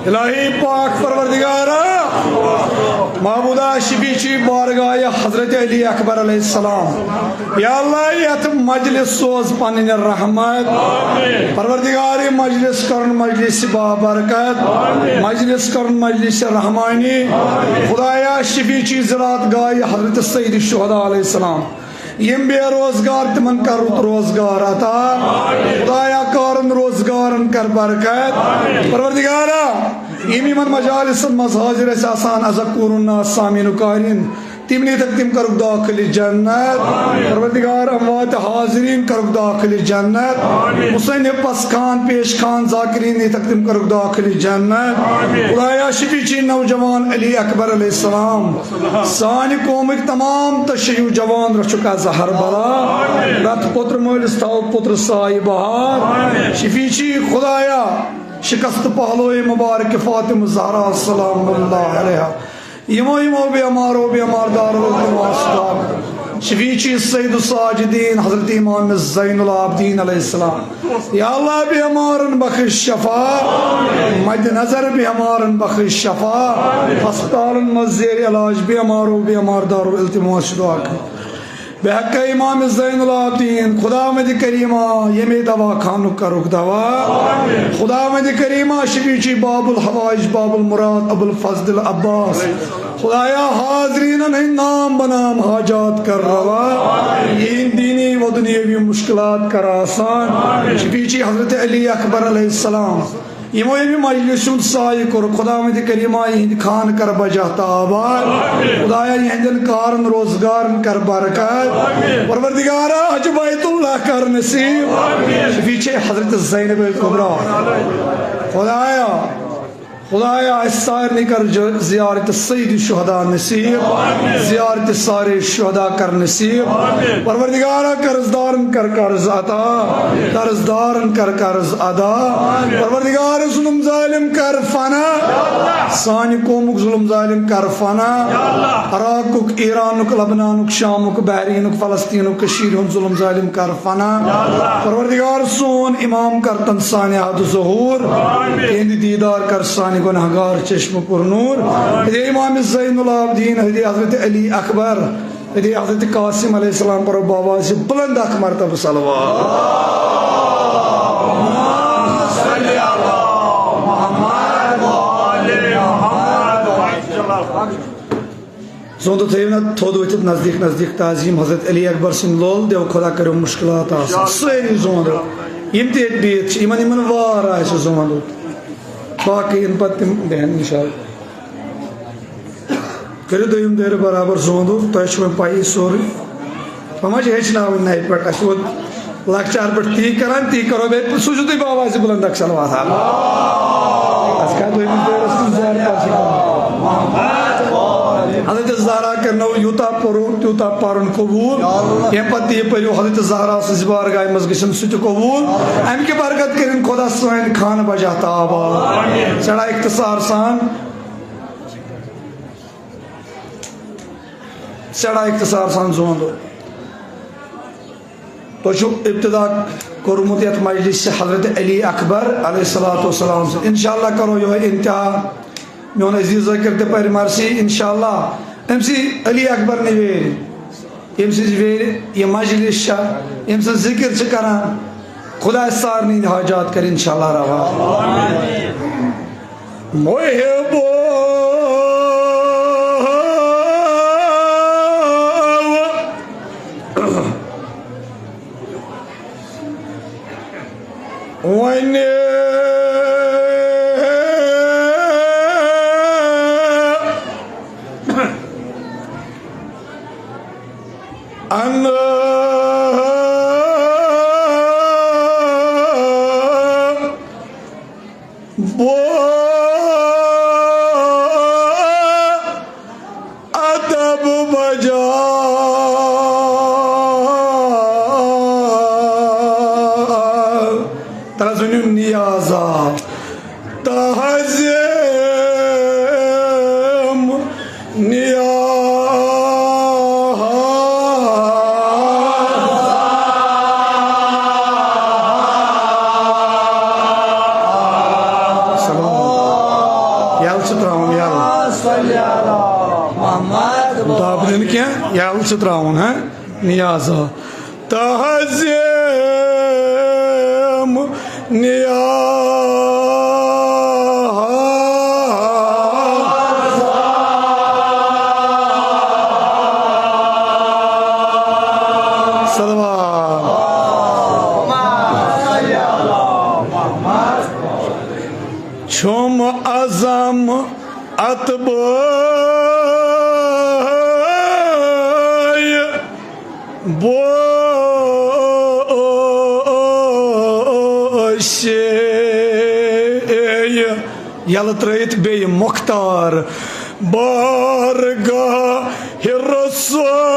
इलाही पाक परवरदिगारा महबूदा शफीची बारगाह हजरत अली अकबर अलैहिस्सलाम या अल्लाह यत मजलिस सोज पन्न रहमत परवरदिगार मजलिस कर मजलिस बाबरकत मजलिस कर मजलिस रहमानी खुदाया शफीची ज़रात गाय हजरत सईद शुहदा अलैहिस्सलाम यम बेरोजगार तिमन कर रोजगार अता खुदाया करन रोजगार कर बरकत परवरदिगारा यमन मजालिस मज हाजिर आसान अज़कुरुन्ना सामिन कारिन तिमने तक तिम करुक दाखिल जन्नत परवरदिगार अमवात हाजिरीन करुक दाखिल जन्नत हुसैन पस खान पेश खान जाकिरीन तक तिम करुक दाखिल जन्नत खुदाया शफीची नौजवान अली अकबर अलैहिस्सलाम सानि कौमिक तमाम तशय्यु जवान रचुका जहर बला रत पुत्र मोलिस थाव पुत्र साई बहार शफीची खुदाया शिकस्त पहलोए मुबारक फातिमा ज़हरा सलामुल्लाह अलैहा यमो यमो बेमारो बेमारदार शफीची सईद साजिदीन हजरत इमाम ज़ैनुल आबिदीन अलैहिस्सलाम या अल्लाह बेमारन बख्श शफा मद नजर बेमारन बख्श शफा अस्पतालन मज ज़ेर इलाज बेमारो बेमारदार इल्तिमास दुआ बेहक इमाम ज़ैनुल आबिदीन खुदावंद करीमा यमे दवा खानु करुक दवा खुदावंद करीमा शफीची बाबुल हवाइज बाबुल मुराद अबुल फजल अब्बास खुदाया हाजरीन नाम बनाम हाजात कर रवा इन दीनी व दुनियावी मुश्किलात कर आसान शफीची हजरत अली अकबर अलैहिस्सलाम यमो यमी मजलिस साय कोर खुदावंद करीमा यहद खान कर बजाता आबाद खुदाया यहदन कारन रोजगार कर बरकत परवरदिगारा हज बैतुल्लाह कर नसीब शफीची हजरत ज़ैनब कुबरा खुदाया खुदाया सारनी कर ज़ियारत सईद शुहदा नसीब ज़ियारत सारे शुहदा कर नसीब परवरदिगारा कर्जदारन कर कर्ज अता कर्जदारन कर कर्ज अदा परवरदिगार जुल्म जालिम कर फना सानि कौमुक जुल्म जालिम कर फना अराकुक ईरानुक लबनानुक शामुक बहरीनुक फलस्तीनुक कशीर जुल्म जालिम कर फना परवरदिगार सोन इमाम कर तन सानि हद ज़हूर तेंद दीदार कर सानि गुनहगार चश्म पुरनूर हदे इमाम ज़ैनुल आबिदीन हदे हजरत अली अकबर हदे हजरत कासिम अलैहिस्सलाम पर बाबा से बुलंद अख मर्तबा सलवात जोंदो थे ना थोड़ वक्त नजदीक नजदीक ताज़ीम हजरत अली अकबर सिंह लोल देव खुदा करो मुश्किलात आसान सारी जोंदो यम ते बीत इमन इमन वार आसे जोंदो बाकी इन पत्तिम देन इंशाअल्लाह करो दोयम देर बराबर जोंदो तो पाई सोरी मज हेचनाव नई पे लक्चार पे ती करान ती करो बे सूझो तुम बाबा से बुलंद सलवात हजरत ज़हरा करनो यूता परो त्यूता पारन कबूल यम पत्ती परो हजरत ज़हरा से बारगाह मज गसन सु कबूल अम के बरकत करिन खुदा सान खान बजाता आबाद सड़ा इख्तिसार सान जोंदो तो इब्तिदा कोरमुत यत मजलिस से हजरत अली अकबर अलैहिस्सलातु वस्सलाम से इंशाअल्लाह करो यो इंतहा मोन अजीज ज़ाकिर ते पर मर्सी इंशाअल्लाह एमसी अली अकबर ने वेर एमसी वेर ये मजलिस शा एमसे जिक्र छ करान खुदा सारनी हाजात कर इंशाअल्लाह रवा मोहबो वन अदब बजा नियाजा तहज़्ज़म नियाजा क्या याल त्राउन है नियाजा तहज़्ज़म छुम अज़म अतब यल त्रयित बे मुख्तार बारगाह रसूल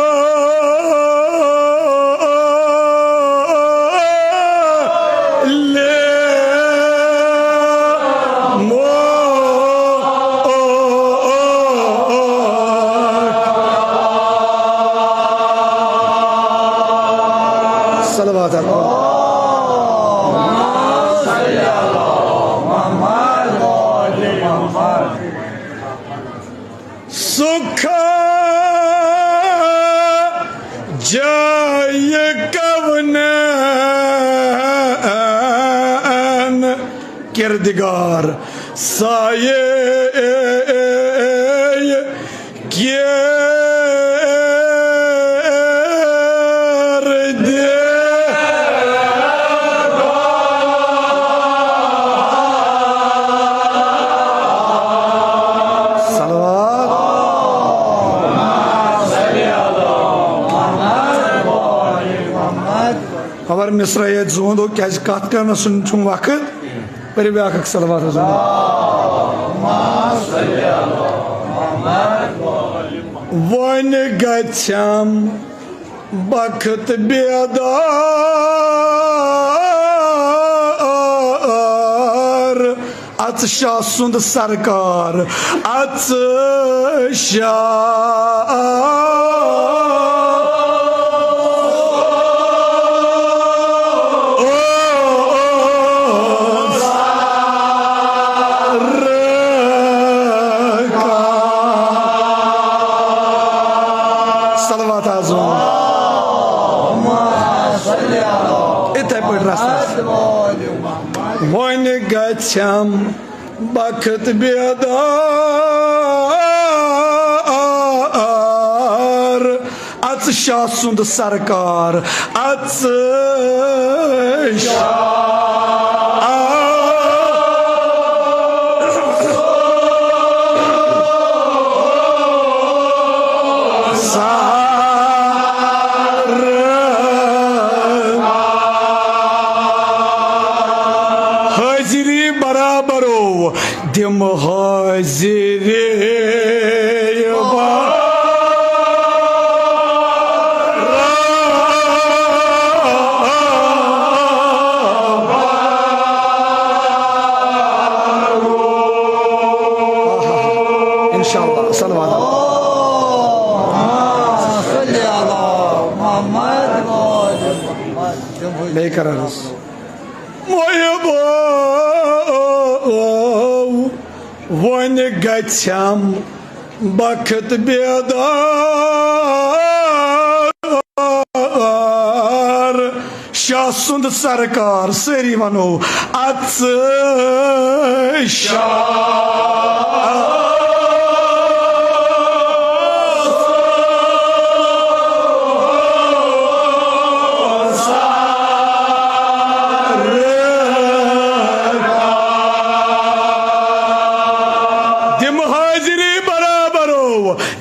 सलवात सुख जाय कवनैन किरदिगार साये खबर मिस्र ये जोंदो क्या कत करना सुन चुम वक्त पर व्याक सलवात वन गच्छम बखत बेदार अत शाह सुंद सरकार अत शाह वन गच्छम बखत बेदार अत शाह सुंद सरकार अत दिम हाजिरे इंशाअल्लाह सल्लल्लाहु अलैहि लेकर वन गच्छम बखत बेदार शाह सुंद सरकार सारी वनो अत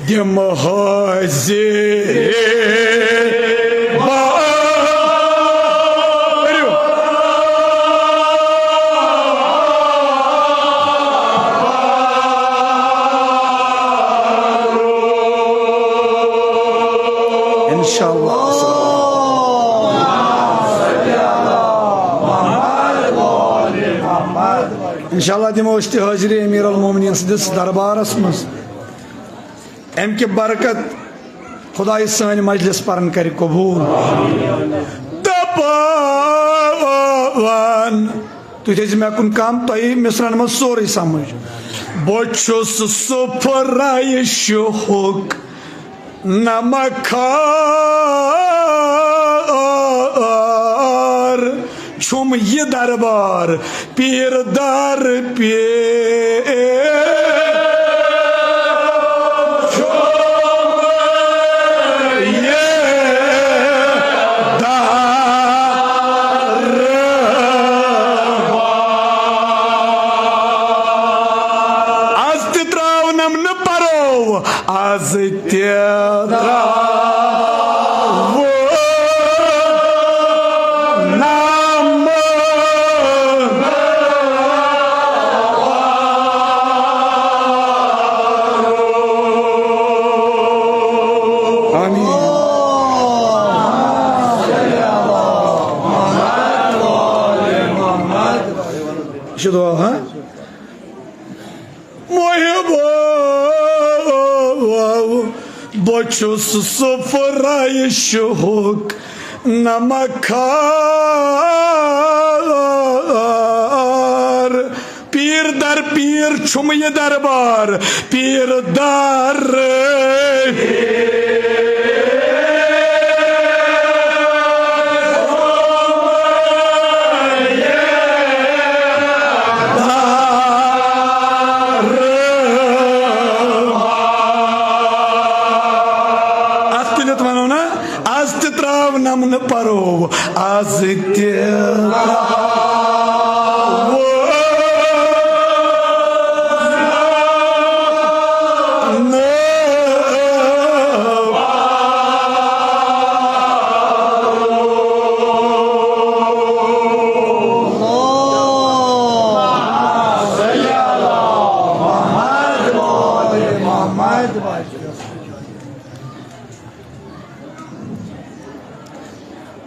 दिम हाजिरे इंशाल्लाह दिमो हाजिरी अमीर अल मोमिनीन सदिस दरबारस मज अम कि बरकत खुदा सान मजलिस परन कर कबूल दपान तु मे कुन कम तुम मिसरन मज सोरे समझ बहुस सुफराय शुक नमखार छुम ये दरबार पीर दर पे आज बहुस सुफराय शुक नमखार पीर दर पीर छुम ये दरबार पीर दर नमन परो आज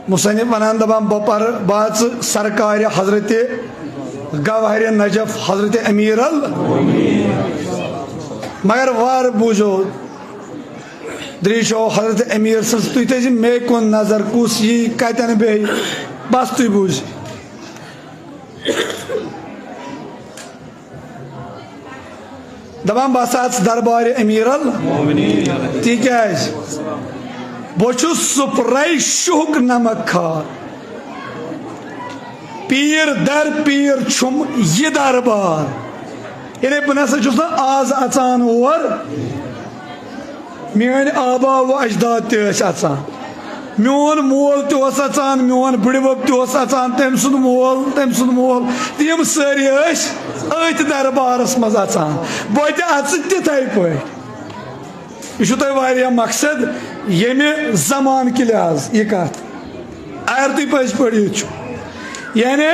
मुसन्निफ वनान दपान बपर बात सरकार हजरत गवाहर नजफ हजरत अमीर अल मगर वार बूझो द्रीशो हजरत अमीर सज तु मे कुन नजर कुस यी कतन बे बस तु बूझ दपान बस दरबार अमीर अल ती क्या बहुस सुफराय शुक नमखार पीर दर पीर छुम ये दरबार यानी बह नसा आज अचान और मेन आबा व अजदाद तचान मोन मोल तचान मोन बुड़बब तचान तम सुद मोल तम सारी अथ दरबारस मज अचान बह तिथे पे यह तुम मकसद येमे जमान के लिहाज यह कत अगर तुम पज पे यानी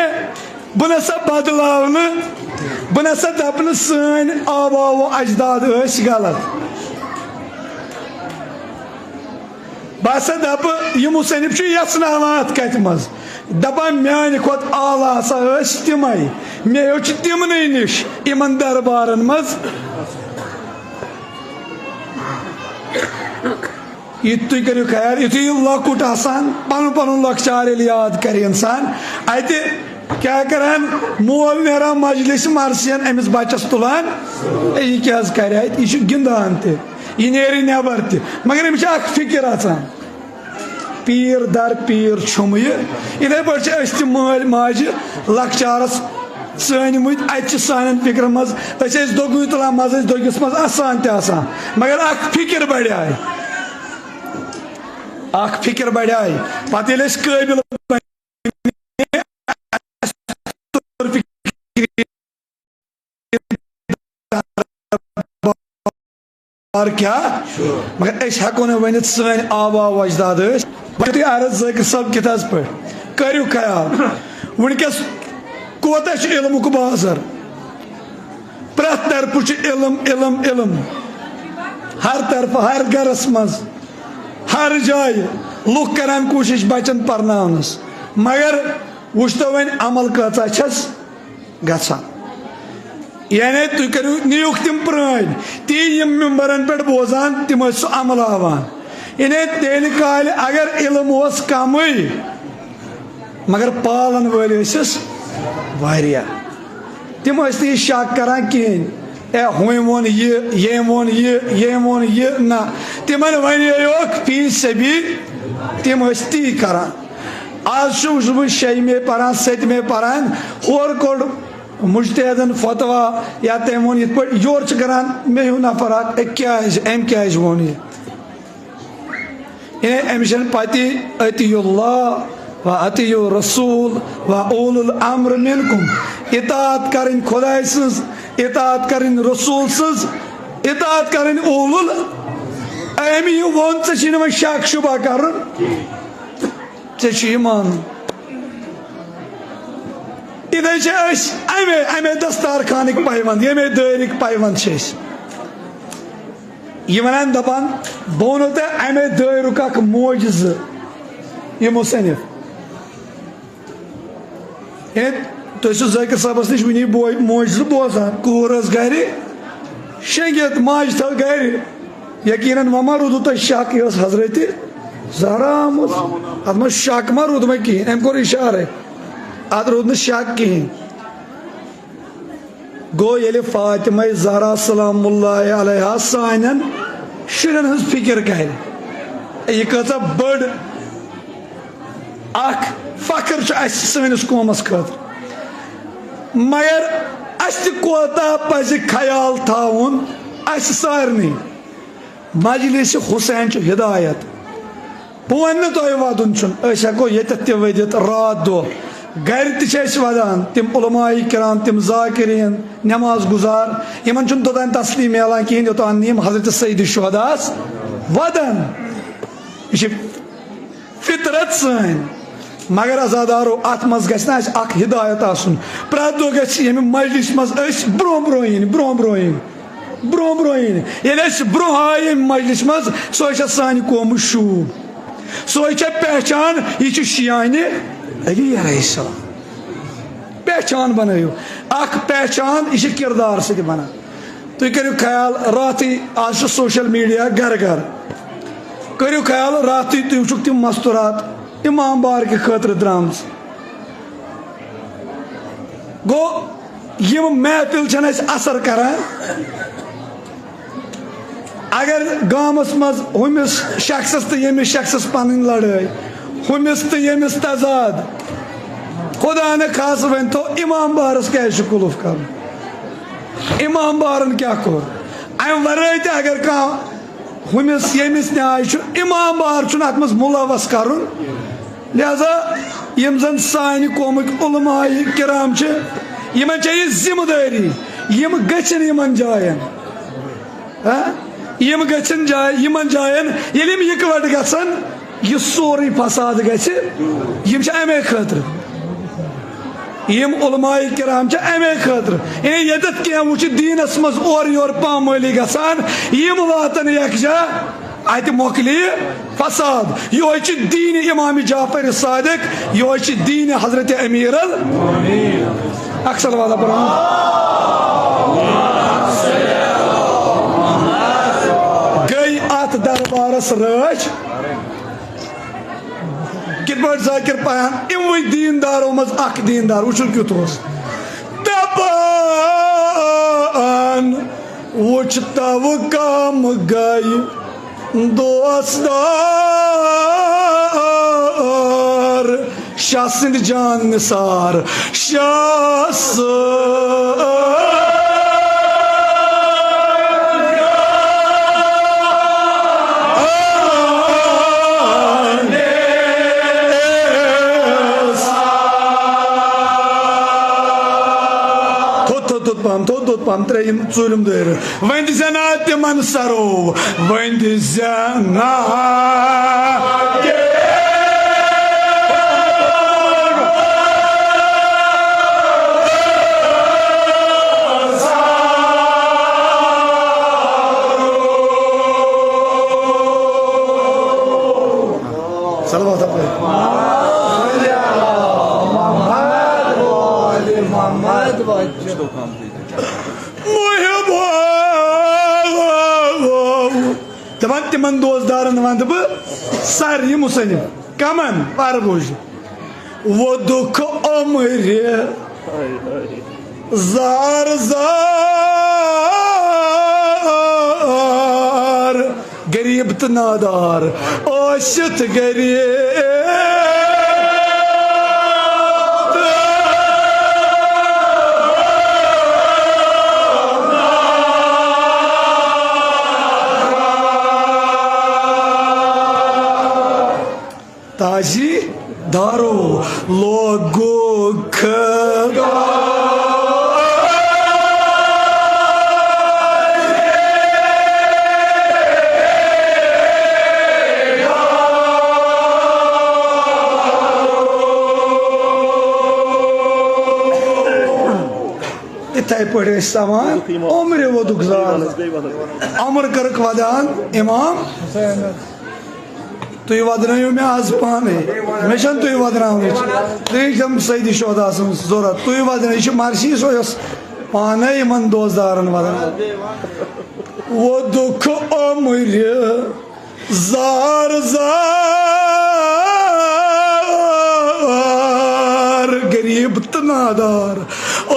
बह नसा बदलाव बह नसा दप सन आबा व अजदाद गलत बह सा दप यह मुसन्निफ यचन कत मज दपान मान खुद आला हसा तम मे हेच तिमन निश इन दरबारन मज यह तुम करो ख्याल यु लकुट पन पन लकचार याद कर इंसान अत क्या करान मोल नेरान मजलिस मरसियन अमिस बचस तुलान यह क्या कर यह गिंदान तह नेर नबर तह मगर अमिस फिक्र आसान पीर दर पीर छुम इथे पे मल माज लकचारस सनमुत अत सान फिक्र मज दोगु तुलान मज दोगिस मज आसान तह मगर फिक्र बढ़ाए फिक्र बढ़ाए पत काबिल क्या मगर हेको वन सन आबा वजदाद अर्ज जकिर सब कित पे करू ख्याल वनकस कोत इल्मुक बाजार प्रथ तरफ इल्म इल्म इल्म हर तरफ हर गरस मज हर जाय लुक करान कोशिश बचन परनावनस मगर वुचतो वन अमल कचा गसान यानी तुम करू नीक तम प्रान ती मिम्बरन पे बोजान तम सह अमलावान यानी तेल काल अगर इल्म कम मगर पालन वल तम शक कर कहें हुम वोन ये वोन ये वोन ये ना तिमन वन फी सभी तम ती कर आज बह 6 पान 7 पान होर कोड़ मुजतहदन फतवा या तम वो ये योर करान मे हूँ नफर क्या क्या वोन ये अमिश पति अतियुल्लाह व अतियु रसूल व उलुल अम्र मिनकुम इतात करें खुदाय सज इतात करें रसूल सज इतात करें उलुल अमी वोन वे शक शुबा कर मान इधे अमे दस्तार खान पैवंद ये दारिक पैवंद वन दपान बह वो ते अमे दारुक मोजज ये मुसनिफ तुम जाकिर साहबस नश वनी मोजज बोजान कूर गर शेंगित माज थो गर यकीन वमा रूद तुम शक यह हजरत ज़हरा अत मे शक मा रूद मे कहें अम कोर इशारे अत रूद शक कहें गो ये फातिमा ज़हरा सलामुल्लाहि अलैहा सान शुरन हज फिक्र कर यह कचा बड़ फख्र सैनिस कौमस खतर मगर अस कोता पज ख्याल थाउन अस सारनी मजलिस हुसैन हिदायत बह वन तुम वदन हेको ये वदित रात दो गर तदान तम उलमाए किराम तम जाकिरीन नमाज गुजार इन तोतान तसली मिलान कहें योतान यम हजरत सईद शुहदास वदन यह फितरत सन मगर अजादारो अत मज गना हिदायत आसन प्रत दो गम मजलिस मज ब्रो ब्रोइन ब्रो ब्रोइन ब्रो ब्रोइन ये ब्रो आये मजलिस मज सो सान कौम शूब सो पहचान यह शियान अली अलैहिस्सलाम पहचान बनायो पहचान यह किरदार से बना तुम करो ख्याल रात आज सोशल मीडिया घर घर करो ख्याल रात तुम वो तम मस्तूरात इमाम बार के खतर द्राम गो यम महफिल असर करान अगर गामस मज हुमिस शख्सस तो यमिस शख्सस पन लड़ाई हुमिस तो यमिस तजाद खुदा ने खास वन तो इमाम बारस क्या कुलुफ कर इमाम बारन क्या कोर अम वर अगर कह हुमिस यमिस न्याय इमाम बार अत मज मुलवस कर लिहाजा यम जन सान कौमुक उलमाए किराम यमन यह जिम्मेदारी यम गन यमन जायन यम गन यमन जायन यम इकवट गसन यह सोरे फसाद गम अमे खतर यम उलमाए किराम अमे खतर यदत क्या वो दीनस मज और योर पामाली गसान यम वातन यकजा अत मोकली फसाद यह दीन इमाम जाफर सादिक यह दीन हजरत अमीर अक्सर वाला गई अत दरबारस राज कित पे जाकिर पान इमवे दीनदारों मज अख दीनदार वो क्युत दपान वो तव काम गई दोस्तार शाह सिंध जान निसार शाह पम त्रेम चूलम दर वन जना तिमन सरो वन जना Mohammed दपान तिमन दोस्तदारन वंद बह सर ये मुसनिफ कमन पर बोझ वो दुख उम्र जार जार गरीब तो नादार ओशित गरीब ताजी दारो लोगों इतने पढ़े सामान उम्र वो दुखदार अमर करक वदान इमाम तुम वदनो मे आज पाने मे तुम वदन सईदी शोदा जरूरत तुम वदन यह मर्शी सो पाने इन दोस्तदारन वदन वो दुख उम्र जार जार गरीब तो नादार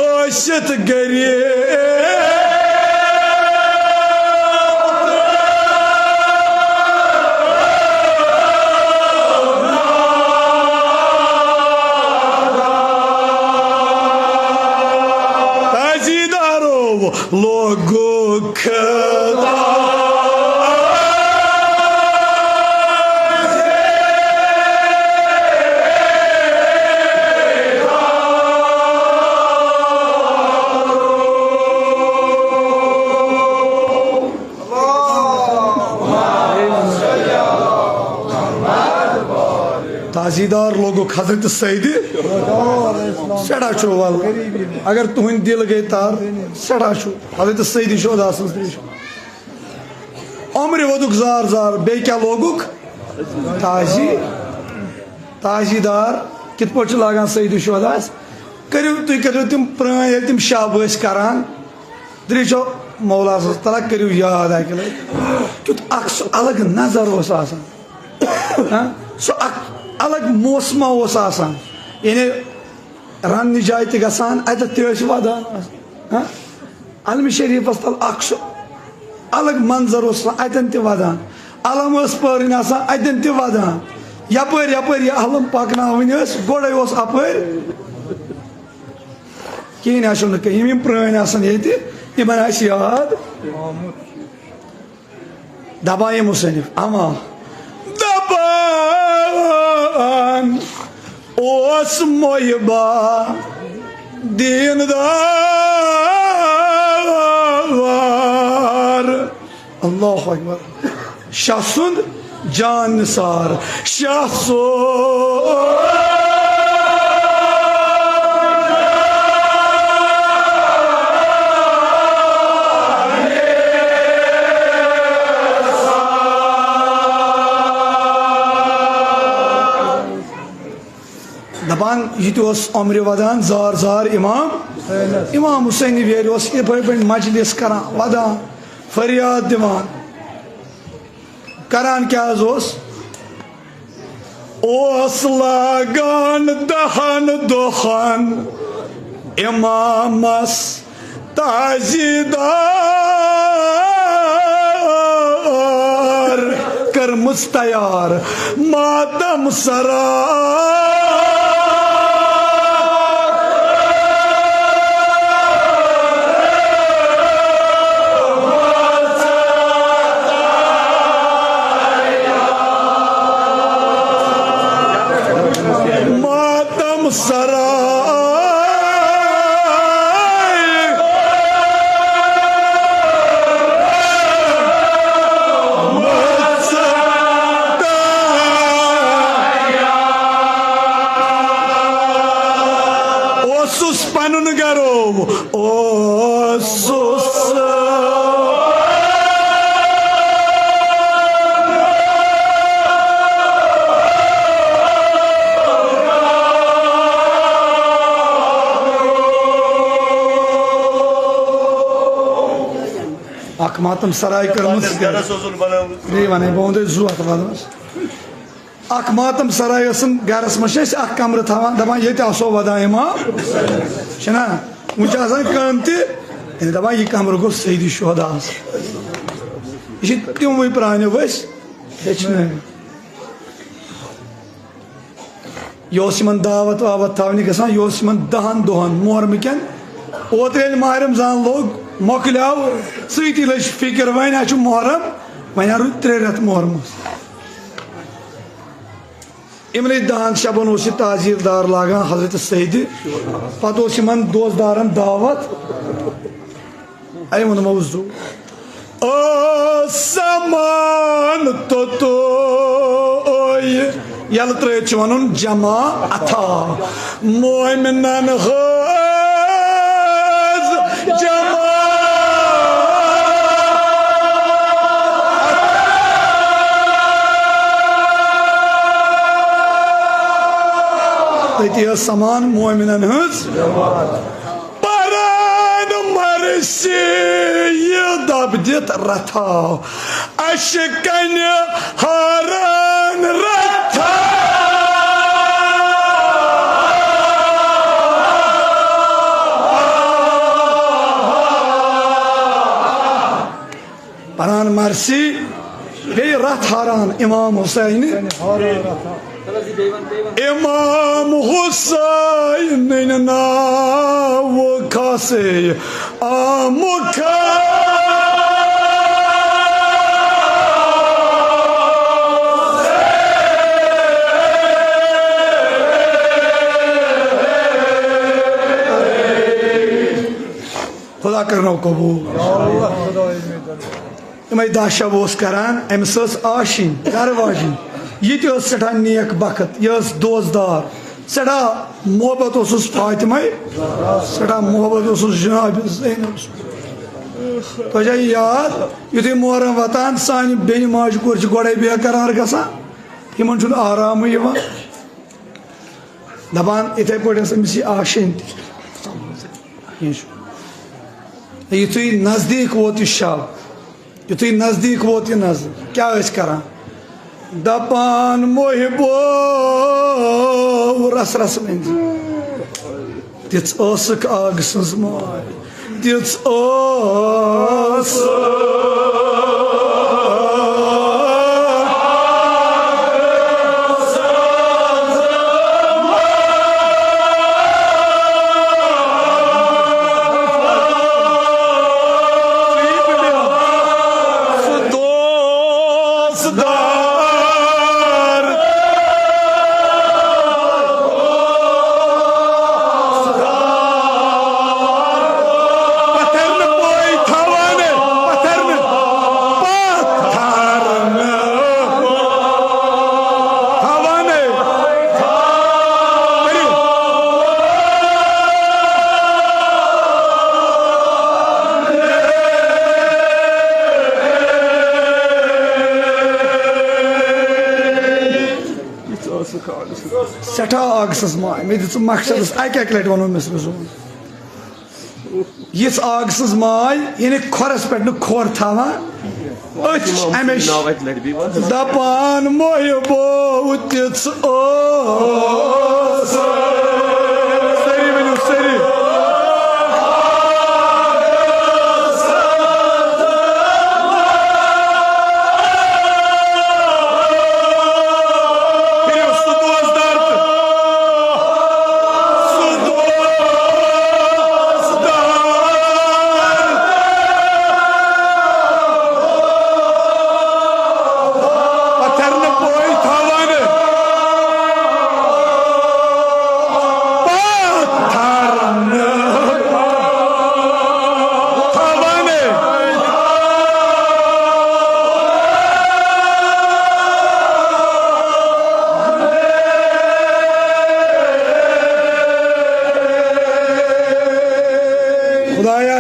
ओशित गरीब लोगों ताजीदार लोगों हजरत सईदी सड़ा छो वाल अगर तुहन दिल गई तार सड़ा छो हजरत सईदी शोदा उम्र वोदुक जार जार बे क्या लोगुक ताजी ताजीदार कित पे लागान सईदी शोदा करू तुम करो तुम प्रान तुम शब करान दृचो मौला तला करू याद तुत अलग नजर सो अलग मौसम यानी रन जाए गान अत वादान अलम शरीफस तल अलग मंजर अतन तदान अलम पान अतन तदान यपर यपर यह अलम पकन गोड़े अपर कहें यम प्रान इन याद दबा मुसनिफ अमा ओस मोहबा दीनदार अल्लाह अकबर शाह जान निसार शाह दपान यह उम्र वदान जार जार इमाम इमाम हुसैन वेर मजलिस करान वदान फरियाद दिवान करान क्या लगान दहन दोहन इमामस ताजीदार कर मुस्तयार मातम सरा अख मातम सराय कर्म वन बहुत जोत वदन अख मातम सराय गरस मज कमर थवान दपान ये आसो वदान इमाम छना वह दपान यह कमर गो सईदी शुहदा यह तिमवे प्रान वस यह दावत वावत थावनी गसान यह 10 दोहन मोहरम कन ओतर माह रमजान लोग मोकलियाव सती लज फिक्र वन मोहरम वन रू 3 रेत मोहरम इमन 10 शबन ताजीरदार लागान हजरत सईद पे दोस्तदारन दावत अय वो मौजू समान तो यल त्रित वन जमा अथा मोमिनन जमा तथि समान मोमिनन हज परान मरसी दब दित रथा अशकन हारान रथा परान मरसी बे रथ हारान इमाम हुसैन इमाम हुसैन नाव खासे आमुखा खुदा करना कबूल इम 10 शब करान अमस आशीन घर वाशीन यह सठा नेक बखत यह दोस्तदार सठा मोहब्बत फातिमा सठा मोहब्बत जनाब ज़ैनब तो याद युथे मोहरम वतान सान बेन माज कोर गोड़े बेकरार गसान इन आराम दपान इथे पे अमिस आशीन युथु नजदीक वोत शब युथु नजदीक वोत नजर क्या करान दपान मोहिबो रस रस मंज दिख आग सज माय दिख सठा आगस माय मे दिस मकसद अक लट वो मे यह आगस माय यानी खोरस पे खोर थावान दपान मोहिबो सरी वन सरी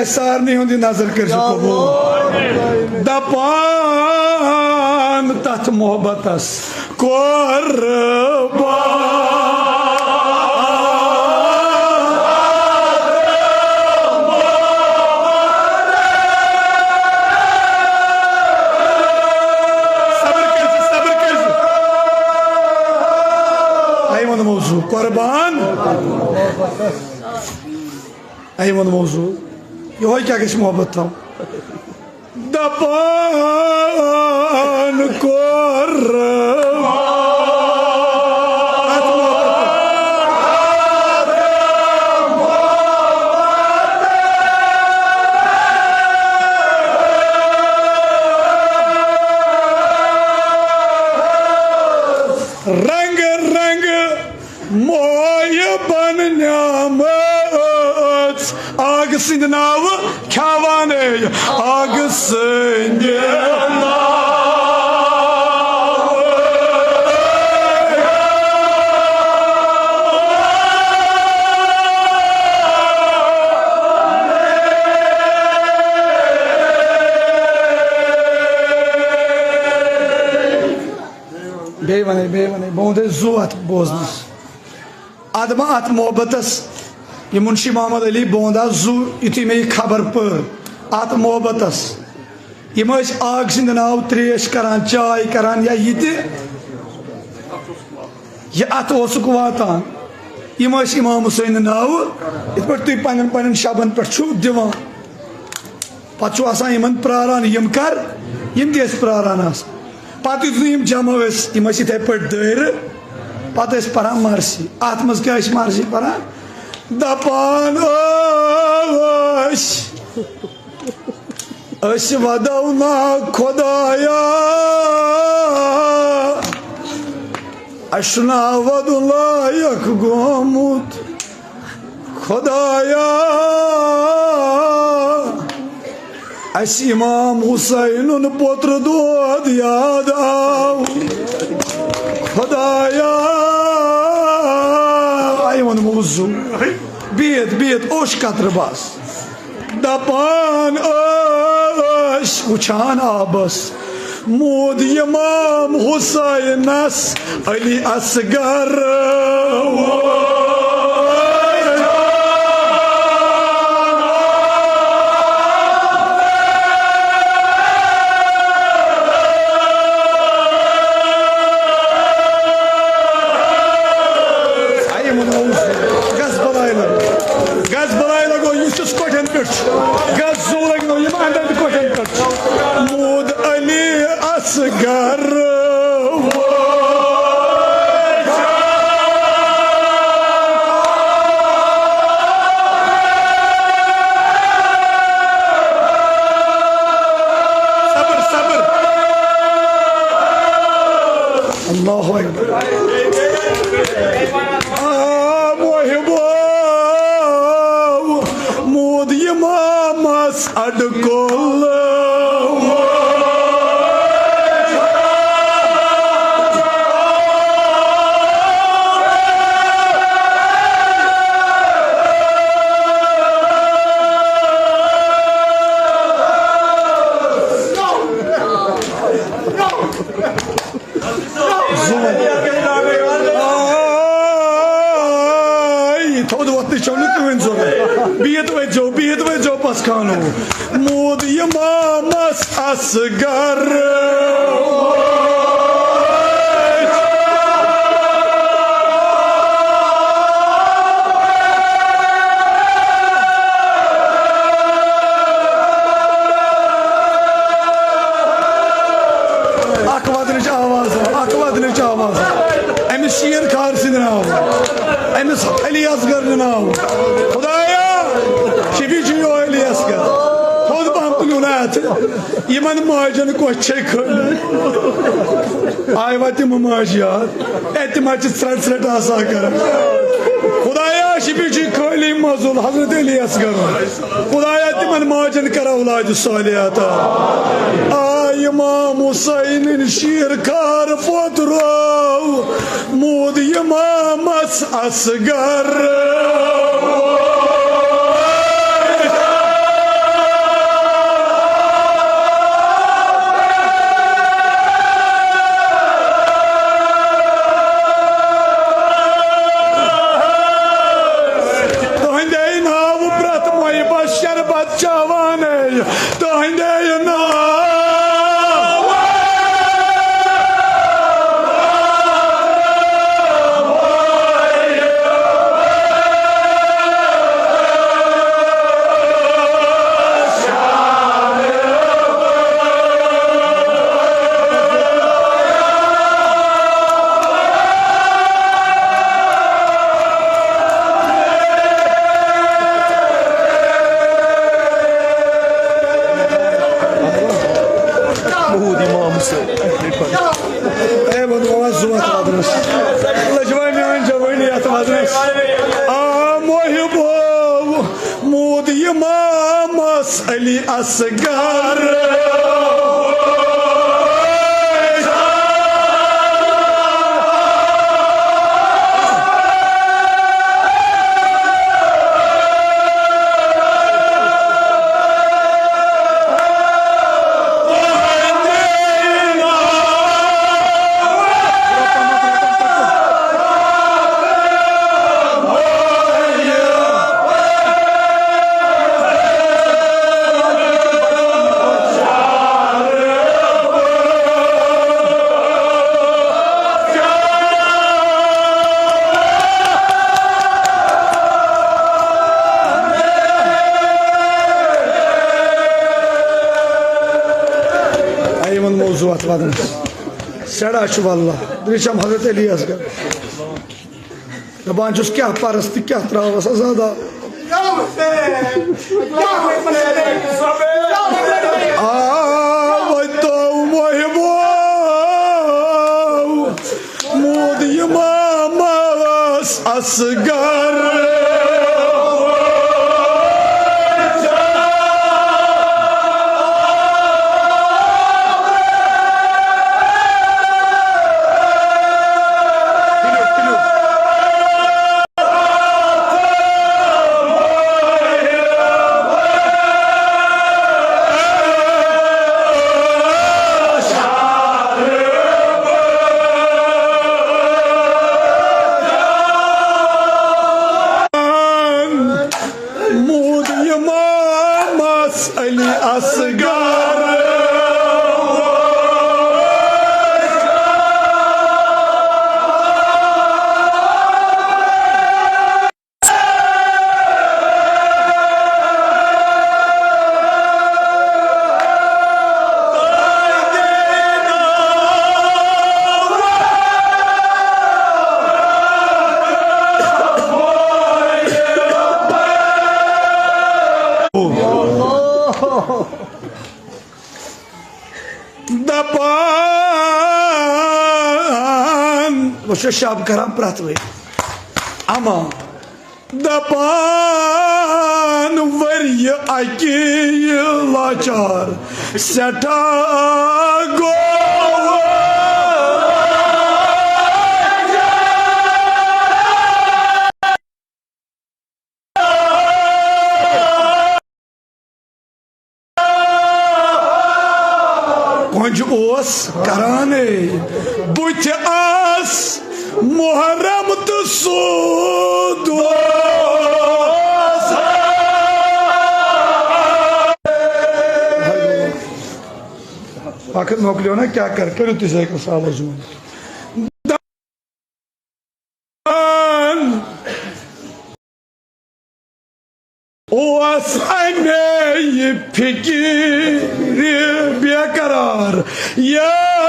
सारनी होंगी नजर कर दपान तथ मोहब्बतस Ayman mevzu kurban. Ayman mevzu. Yoy क्या किस मोहब्बत था दपान रंग रंग मोय बन न्यामत आग सिंध नाव ख्यावाने आग सिंध बेवने बहुत जुत बोजनस अदमा अत मोहब्बतस ये मुंशी मोहम्मद अली बोंदा जू युथि मे खबर पर अत मोहब्बतस यम आग सिंद नाव त्रेश करान चाय करान या ये अत वातान यम इमाम हुसैन नाव इत पे तुम पन पन शबन पे दिवान पत यमन प्रारान यम कर यम ते प्रारान पत जमा इथे पे दर पत पान मरसी अत मज क्या मरसी पान दपान वदौ ना खुदाया अशना वद लायक गोमुत खुदाया अस इमाम हुसैन पोत्र दोद याद आव खुदाया आयवन मौजू बीत ओश कतर बस दपान वुचान आबस मोद इमाम हुसैनस अली असगर मोद अली असगर सबर अल्लाह मोद इमामस अडकोल बीत वे जो पसखानो मोद इमामस असगर आवाज अमिस शीर खार सिंद नाव अमिस अली असगर नाव खुदाया शिबी जुयो अली असगर खुद पहम तुलुनात यमन माजन को खल आयवा तिम माजियात एतिम सट आसा कर खुदाया शिबी जी खली मजुल हजरत अली असगर खुदाया तिमन माजन कर औलाद सालियात इमाम हुसैन शीर खार पोतरो मोद इमामस असगर तुहंदे नाव प्रत मोई बशर बच्चावाने तुहंदे नाव अली असगर मौजूद वादन सड़ा वल्ला दृशम हजरत अली असगर दपान क्या परस्त क्या त्रावस आजादा मोद इमाम असगर अली असगर दपान वो शब करान प्रत वे अमा दपान वरिय अकी लाचार सटा गो ओस कराने बुथ आस मुहर्रम तो सूद वक्त मोकलियो ना क्या कर करो तुझे को सालो जुन ओस अने ये फिकिर बेकरार याद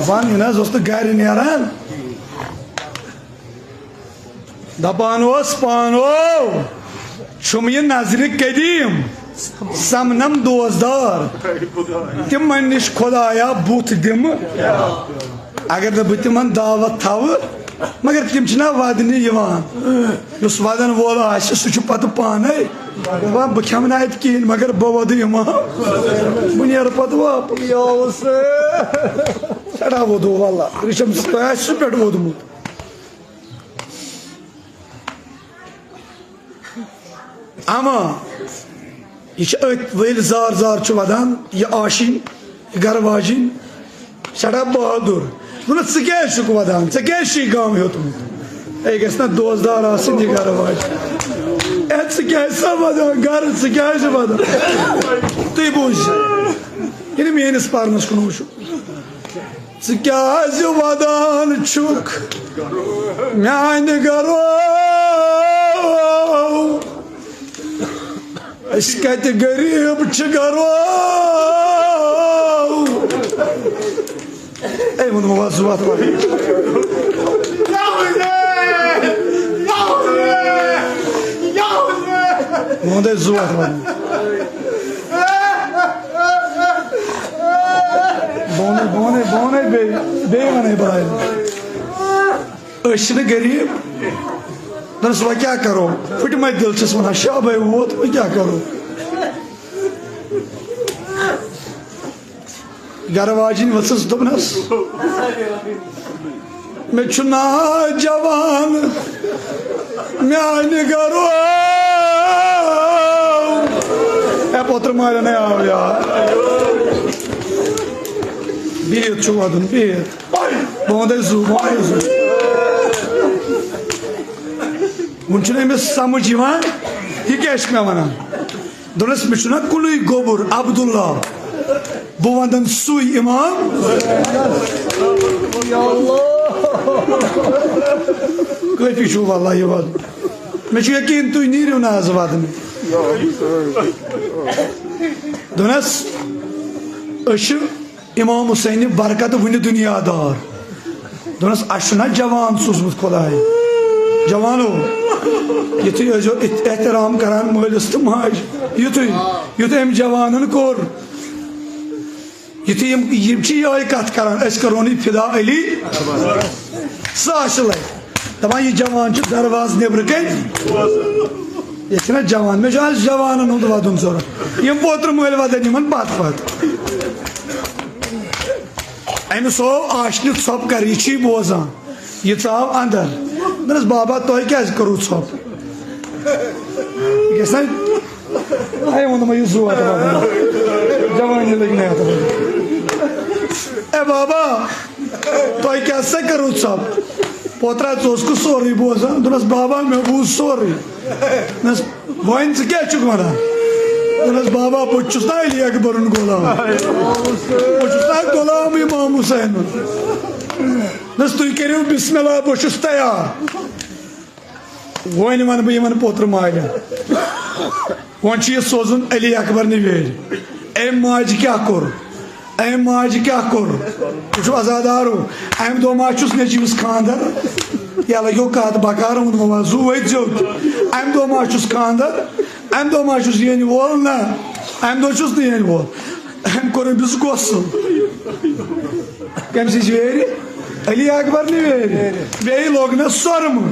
दपान तो गर नान दपान पानो छुम यह नजर कदीम समनम दोजदार तिम निश खुदाया बुथ दिम अगर न बह तिमन दावत थव मगर तिम वदन वदन वोल सह पाने बह खम ना कहें मगर बह वद इमाम बह नीर पे वापस सड़ा वोदू वल्ला रिशम सह पे वोदमुत अमा यह वल जार जार वदान यह आशीन यह गर वाजिन सड़ा बहादुर वह क्या वदान क्या गाँव हेतमुत यह गस दोजदार आसन यह गर वाजिन क्या वदान गर क्या वदान तुम बूझ ये मेस पारनस कुन वो क्या वदान छुक मान गरो कत गरीब गरो Ey bunu muvazzuvat var. Onda zuvat var. बोने बेगाने बनाए अशने गरीब दरअसल वह क्या करो फिट मैं दिल से सुना शाह भाई वो तो क्या करो गरवाजिन वसस दुबनस मैं चुना जवान मैं आने करो ए पुत्र मारे नहीं आओ यार Biet çuvadın biet. Bonde zu. Bunun için samıcı var. Hikeşme bana. Dolayısıyla şuna kuluy gobur Abdullah. Bu vandan suy imam. Ya Allah. Kayfi şu vallahi vad. Meşu yakin tu niri ona azvadın. Dolayısıyla ışık İmam Hüseyin'in barakatı bunu dünyada var. Dolayısıyla aşına cavan suzmut kolay. Cavan o. Yetiyor ihtiram karan muhlistim haj. Yetiyor cavanını kor. Yetiyor 20 ay kat karan eskaroni fida eli. Sağışılay. Tamam ye cavancı darvaz ne bırakın? Yetine cavan. Mecaz cavanın oldu vadum sonra. Yem potru muhelvada niman bat. Aynı so ağaçlı sop kariçi bozan. Yitav andar. Deniz baba toy kez kuru sop. Geçen ay onu yüzü var baba. Cavanlık ne yaptı? Baba toy kez kuru sop. Potra tosku sorry bozan. Deniz baba me bu sorry. Deniz boyun çıkıyor çıkmadan. Deniz baba poçusta ili akbarın golam. Poçusta golam İmam Hüseyin. Deniz tu keriu bismillah poçusta ya. Voyni man bıyman potrum aile. Vonçiye sozun Ali Akbar ne ver. Em maci kya kor. Em maci kya kor. Şu azadaru. Em do maçus necimiz kandar. Yala yok adı bakarım onu mazu ve yok. Em do maçus kandar. Em do maçus yeni volna. Em do çus yeni vol. Em kore biz gossun. Kem siz veri? Ali Akbar ne veri? Bey logna sormu.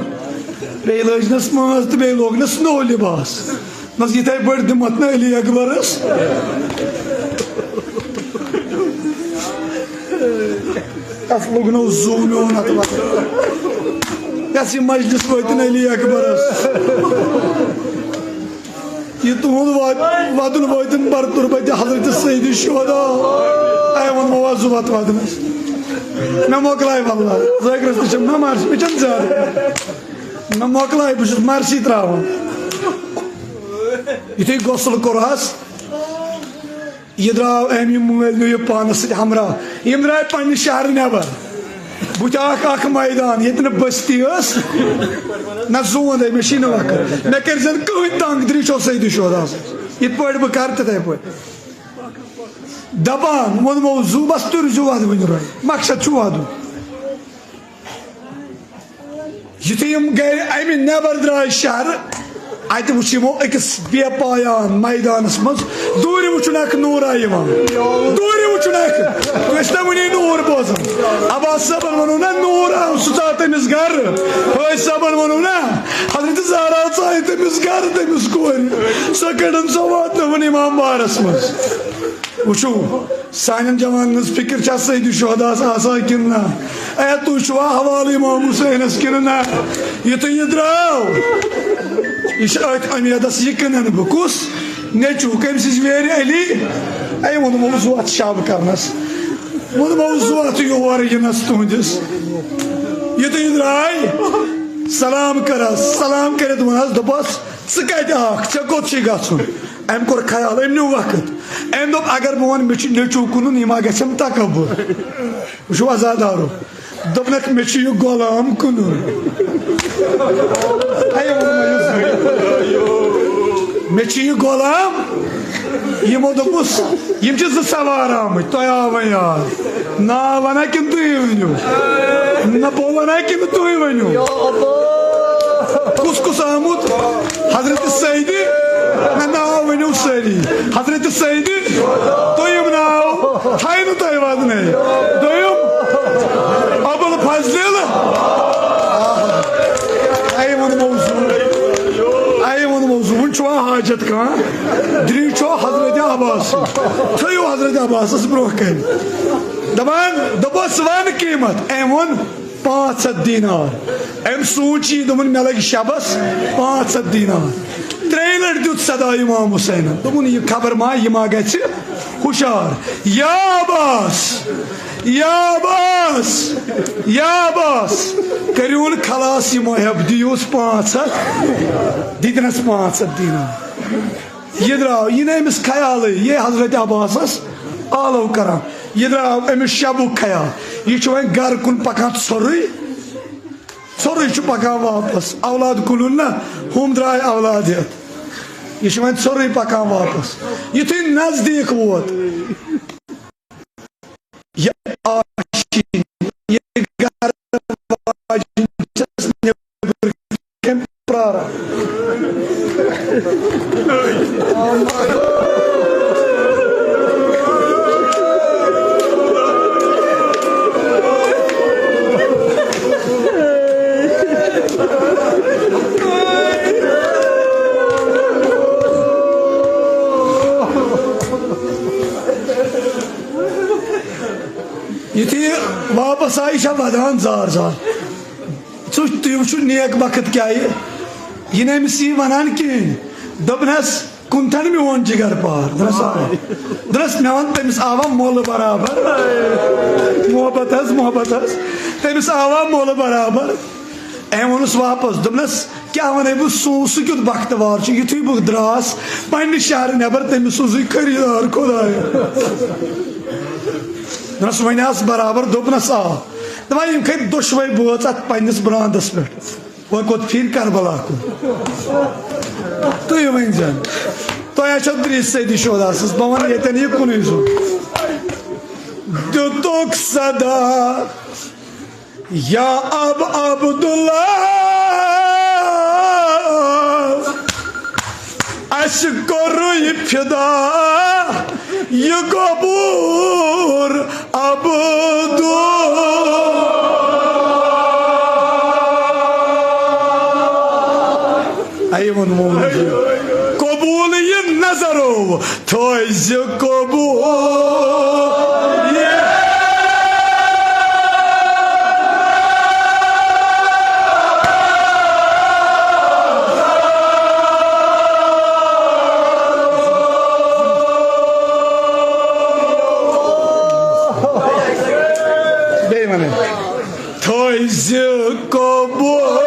Bey logna smazdı bey logna snow libas. Nas yeter bırdı matna Ali Akbar'ız. As logna uzun ona atma. Kasi meclis boyutun Ali Akbar'ız. Yetumul vadun boyutun bartur boyutun Hazreti Seyyid-i Şuhada. Ayman muvazzuvat vadınız. Ne moklay vallahi. Zagrastışım ne marş. Biçen zari. Ne moklay buşuz marşi travam. Yitey goslu korhas. Yedrav emim muvelnuyu panası hamra. İmray panı şehri ne var? Bucak ak meydan yetine bastıyız. Nasıl da meşine bakar. Ne kerzen koy tank driş olsaydı şu adam. Yet paydı bu kartı da yapıyor. Daban, mon mevzu bastır juvadı bunu ray. Maksat juvadı. Yiteyim gayri emin ne bardır şehir. Aydı bu çimo ikis bir payan meydanımız. Duri uçunak nur ayıman. Duri uçunak. İşte bu ne nur bozum. Ama sabır manuna nur susatımız gar. Hoy sabır manuna. Hazreti Zahra sayetimiz gar temiz koy. Sakın zavatla bu imam varasımız. Uçu. Senin zamanınız fikir çatsaydı şu adası asakinle. Evet uçuğa havalı İmam Hüseyin eskinine. Yıtın yıdrav. İşte amiyadası yıkınan bu kus. Ne çukem siz veri eli. Ay bunu mevzuat şabı karnas. Bunu mevzuatı yuvarı yınas tuğunuz. Yıtın yıdray. Salam karas. Salam kere dumanaz da bas. Sıkaydı hak. Çakot çıgasın. Em kor khayal em ne vakit. Em dop agar buwan mechi ne chukunun ima geçem takabur. Şu azadaru. Dobnak mechi yu golam kunun. Ayo mechi yu golam. Yimo dobus. Yimciz savaram. Toya ya. ना वना कि तुम वनो ना बो वना कि तुम वनो कुस कुस आमुत हजरत सईदी ना नाव वनो सारी हजरत सईदी तुम नाव थाई नु तुम वदने दोयम अबुल फजल आई मौजू वो हाजत कह द्री हजरत अब्बास थो हजरत अब्बास ब्रोह कन दपान दोपस वन कीमत अम वो 500 दीनार अम सूच दोपन मे लग शबस 500 दीनार 3 लट दुत सदा इमाम हुसैन दोपन यह खबर मा यह मा गि हुशार या अब्बास या अब्बास या अब्बास करूल खलास यह मोहब दियोस 500 दितनस 500 दीनार यह द्राव यह अमिस ख्याल ये हजरत अब्बास आलो कर यह द्राव अमिस शबुक ख्याल यह वन गर कुन पकान सोर्रे पकान वापस औलाद कुलुन ना हम द्राय औलाद हेत यह वन सोर्रे पकान वापस युथु नजदीक वोत वापस आई वदान जार जार तुम नेक वक्त क्या यह नमिस वनान कहें दपनस कुंथन मोन जिगर पार दरस मे वन तमिस आवा मोल बराबर मोहब्बत तमिस आवा मोल बराबर अम वोनस वापस दपनस क्या वन बह सह क्युत बख्तवार युथु बह द्रास पन्ने शहर नबर तमिस सोज खरीदार खुदाय दस वन बराबर दोपनस आ दपान यम खत दोशवे बच अत पन्नस ब्रांदस पे वो कोत फिर करबला कुन तुम वन जान तुम आो 30 सदी शोदास बह वन ये कुन दुतुक सदा या अब अब्दुल्ला अस कोरु यह फिदा यह कबूर अब्दुल कबूल यह नजरो थोज कबूल थोज कबूल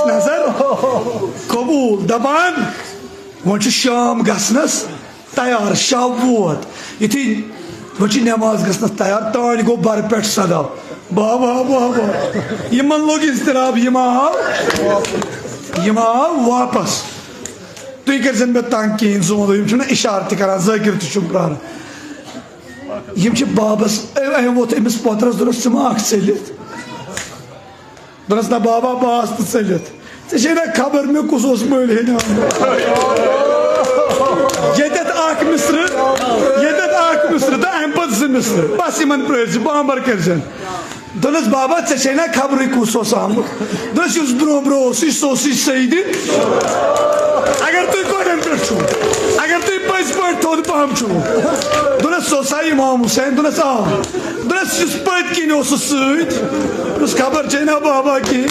नजर कबूल दपान वो शाम गसनस तैयार शब वोत युथु वो नमाज गसनस तैयार तान गो बर पे सदा बाबा बाबा यमन लोग इस्तराब यम आव वापस तुम कर मे तंग कहें जोन यम इशार तक जाकिर तुम यम बाबस वोत अमिस पोतरस दोस मा चलित दोस ना बाबा बास तो चलित ऐ ना खबर मे कुस मल मिस्र तो अम पे 2 मिस्र बस इन प्र बामर कर दोनस बाबा ऐ ना खबर कुस आमुत दोस ब्रो ब्रो सो सईदी अगर तुम गोडन पे अगर तुम पज पे थोद पहम दोनस सो इमाम हुसैन दोनस आ दोनस पत किन सस खबर ना बाबा की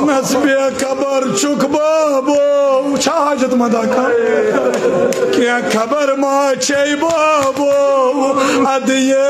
नसबे खबर चुक बाबो हाजत मदा क्या खबर मा छे बाबो अदिये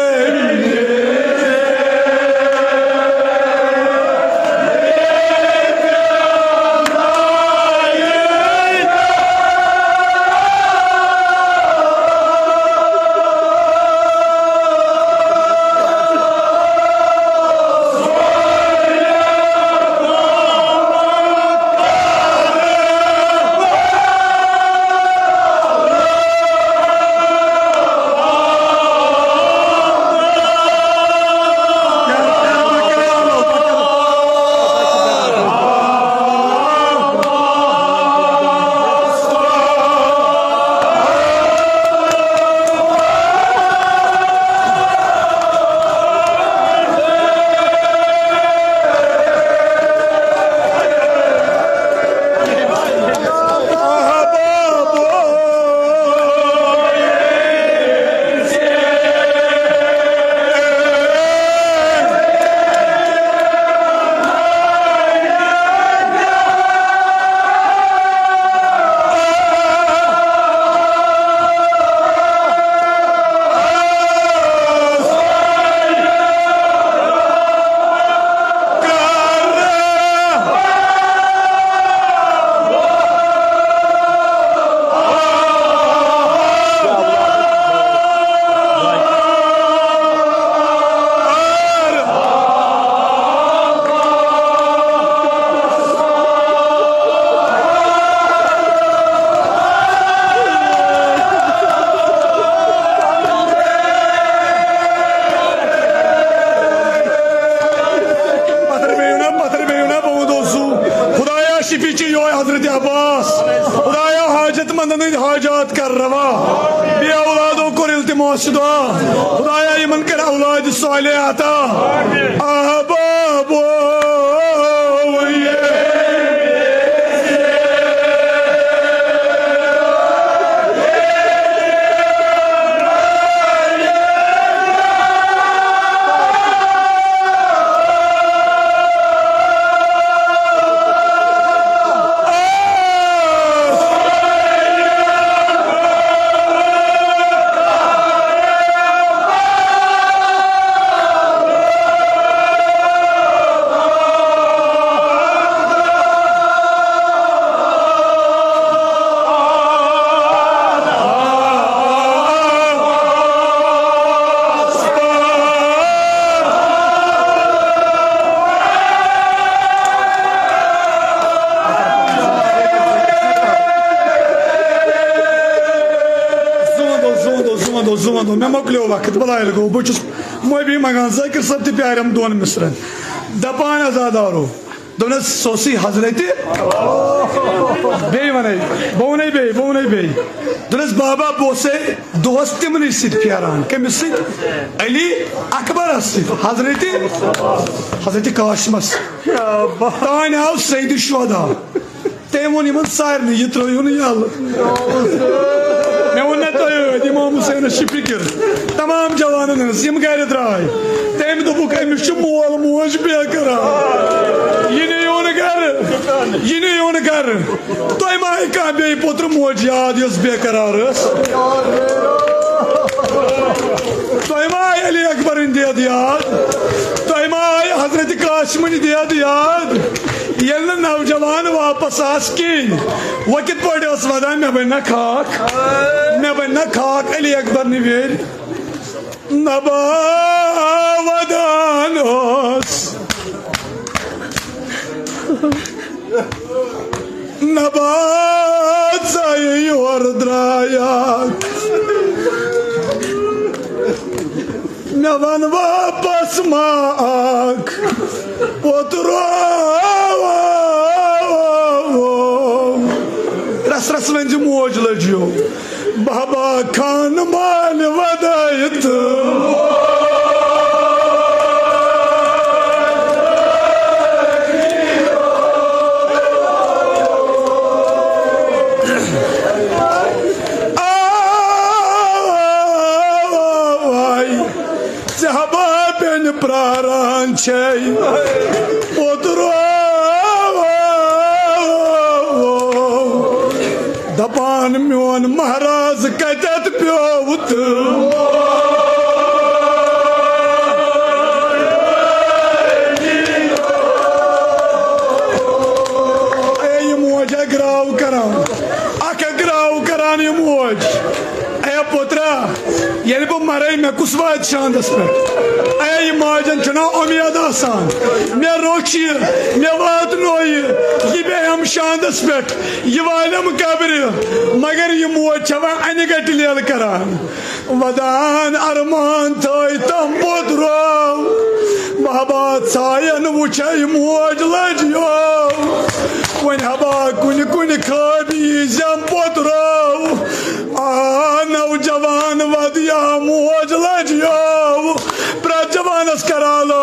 हजरत अब्बास खुदाया हाजतमंदन हाजात कर रवा बे औलादों को इल्तिमास दुआ खुदाया इमन कर औलाद साले आता अहबाबो मैं मोकलियो वक्त बलायल गो बहुत मोबी मंगान जाकिर सब ते प्यारम दोन मिसरन दपान आजादारो दोनस सोसी हजरत बे वने बोने बे दोनस बाबा बोसे दोस्त मन सित प्यारान केमिस सित अली अकबर सित हजरत काशमस तान आव सैयद शुहदा तेमोन यमन सारन ये त्रोयुन याल मैं उन्हें तो इमाम हुसैन शिफिकर तमाम जवानों ने यम गर द्राय तेम दोपुक अमिस मोल मोज बेकरा ये नहीं योन गर तोय मा का बे पुत्र मोज याद यस बेकरार तोय मा अली अकबर दियद याद तोय मा हजरत कासिम दियद याद यल नौजवान वापस आस किन वकित पड़े वदान मे बन खाक अली अकबर निवेर नबा वदान नबात साई और द्रायाक नवन वापस माक पोतरो रस वंज मोज लजो बाबा खान माल वदायत प्रारान दपान मोन महाराज कतत प्योत मोज ग्राव करान ये मोज पुत्रा ये बह मरे मे कुस वात शांदस पे ये माजन चुना उम्मीद आसान मे रोच मे वात नो ये बेहम शांदस पे ये वालम कब्र मगर ये मोज छवा अन गट लेल करान वदान अरमान थई तम पुत्रो बाबा सायन वुचा ये मोज लजो वन हबा कुन खाबी जम पुत्रो नौजवान वदिया मोज लजो प्रजवानस करा लो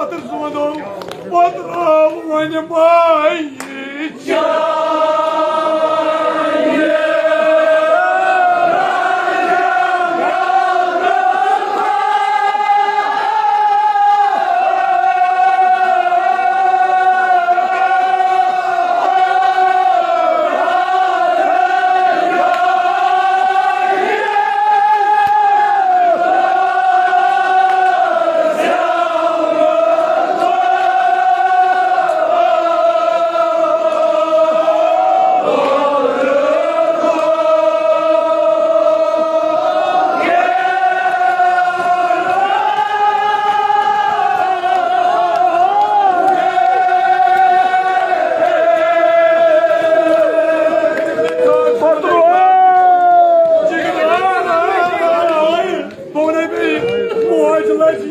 Patır sumadım, patram oynamayı.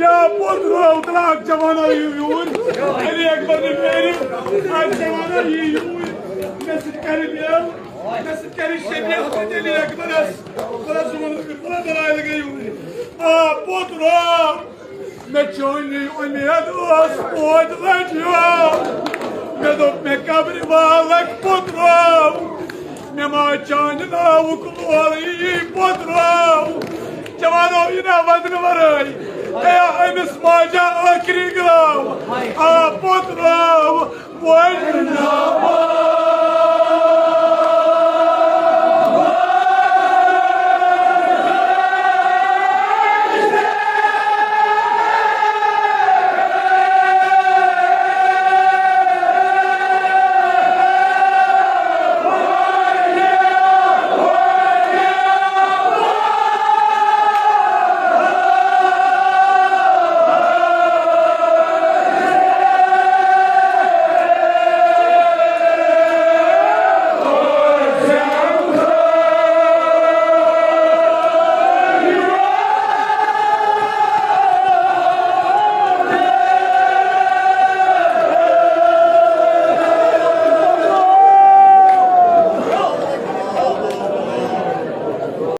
Ya potro utlak cevana yiyor. Ali Akbar ne benim. Ay cevana yiyor. Nasıl karıyor? Nasıl karışıyor? Ali Akbar as. Bana sumanı bana aylık yiyor. Potro. Ne çoğunluğu oynaya dost. Potro diyor. Ne dok me kabri valak potro. Ne maçanı da ukuvali potro. Cevano yine vadını var ay. Eya emis maca akri